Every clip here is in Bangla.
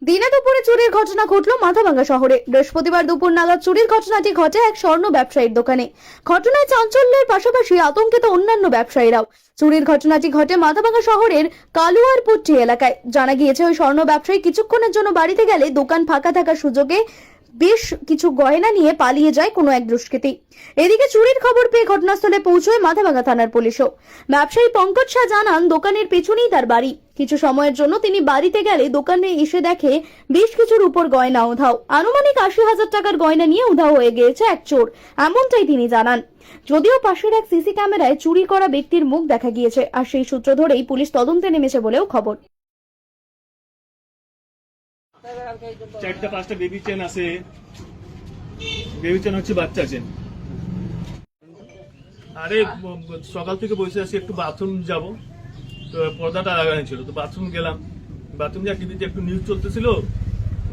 দিনে দুপুরে চুরির ঘটনা ঘটল মাথাভাঙ্গা শহরে। বৃহস্পতিবার দুপুর নাগাদ চুরির ঘটনাটি ঘটে এক স্বর্ণ ব্যবসায়ীর দোকানে। ঘটনায় চাঞ্চল্যের পাশাপাশি আতঙ্কিত অন্যান্য ব্যবসায়ীরাও। চুরির ঘটনাটি ঘটে মাথাভাঙ্গা শহরের কালুয়ারপট্টি এলাকায়। জানা গিয়েছে, ওই স্বর্ণ ব্যবসায়ী কিছুক্ষণের জন্য বাড়িতে গেলে দোকান ফাঁকা থাকার সুযোগে বেশ কিছু গয়না নিয়ে পালিয়ে যায় কোনো এক দুষ্কৃতী। এদিকে চুরির খবর পেয়ে ঘটনাস্থলে পৌঁছয় মাথাভাঙ্গা থানার পুলিশও। ব্যবসায়ী পঙ্কজ শাহ জানান, দোকানের পেছনেই তার বাড়ি। কিছু সময়ের জন্য তিনি বাড়িতে গেলে দোকানে এসে দেখে বেশ কিছুর উপর গয়না উধাও। আনুমানিক ৮০,০০০ টাকার গয়না নিয়ে উধাও হয়ে গিয়েছে এক চোর, এমনটাই তিনি জানান। যদিও পাশের এক সিসি ক্যামেরায় চুরি করা ব্যক্তির মুখ দেখা গিয়েছে, আর সেই সূত্র ধরেই পুলিশ তদন্তে নেমেছে বলেও খবর। চারটা পাঁচটা বেবি চেন আছে। বেবি চেন হচ্ছে বাচ্চা চেন। আরে সকাল থেকে বসে আছি, একটু বাথরুম যাব, তো পর্দাটা লাগানো ছিল, তো বাথরুম গেলাম। বাথরুম যা টিভিতে একটু নিউজ চলতেছিল,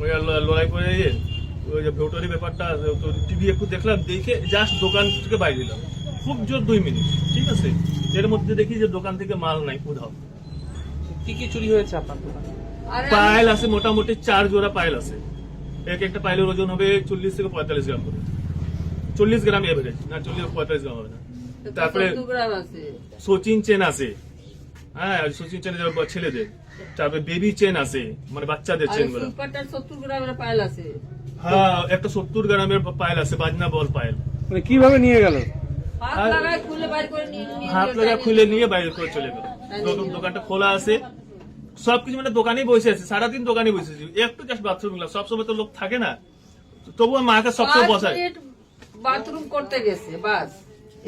ওই লড়াই করে ওই যে ভোটারি ব্যাপারটা, তো টিভি একটু দেখলাম, দেখে জাস্ট দোকান থেকে বাইরে দিলাম। খুব জোর 2 মিনিট, ঠিক আছে। এর মধ্যে দেখি যে দোকান থেকে মাল নাই কোথাও। কি কি চুরি হয়েছে আপনার দোকানে? পায়েল আছে, মোটামুটি 4 জোড়া পায়েল আছে। একটা পায়েলের ওজন হবে 40 থেকে 45 গ্রাম করে। 40 গ্রাম এভারেজ, না 40-45 গ্রাম হবে না। তারপরে সচিন চেন আছে, হ্যাঁ সচিন চেন ছেলেদের। তারপরে বেবি চেন আছে, মানে বাচ্চাদের চেন গুলো। 70 গ্রামের পায়েল আছে। হ্যাঁ, একটা 70 গ্রামের পায়েল আছে, বাজনা বল পায়েল। মানে কিভাবে নিয়ে গেল? হাত লাগায় খুলে বাইর করে নিয়ে হাত লাগায় খুলে নিয়ে বাইরে করে চলে গেল। দোকানটা খোলা আছে, সবকিছু মানে দোকানেই বসে আছে, সারাদিন দোকানে বসে আছি। একটু জাস্ট বাথরুম গেলাম, সবসময় তো লোক থাকে না, তবুও মাকে সবসময় বসায়। বাথরুম করতে গেছে বাস,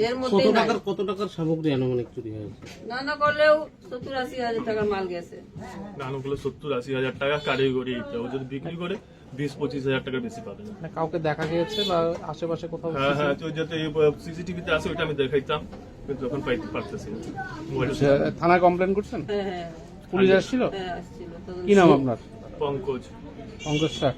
এর মধ্যে কত টাকার সামগ্রী আনুমানিক চুরি হয়েছে? না করলেও 70-80 হাজার টাকার মাল গেছে। নানুগুলো 70-80 হাজার টাকা কারিগরি, ও যদি বিক্রি করে 20-25 হাজার টাকার বেশি পাবে না। মানে কাউকে দেখা গিয়েছে বা আশেপাশে কোথাও? হ্যাঁ হ্যাঁ, তো যাতে সিসিটিভিতে আছে ওইটা আমি দেখাইতাম, কিন্তু এখন পাইতে পারতেছি না। থানায় কমপ্লেন করছেন? হ্যাঁ হ্যাঁ পুলিশ আসছিল? হ্যাঁ আসছিল। কি নাম আপনার? পঙ্কজ। পঙ্কজ শাহ।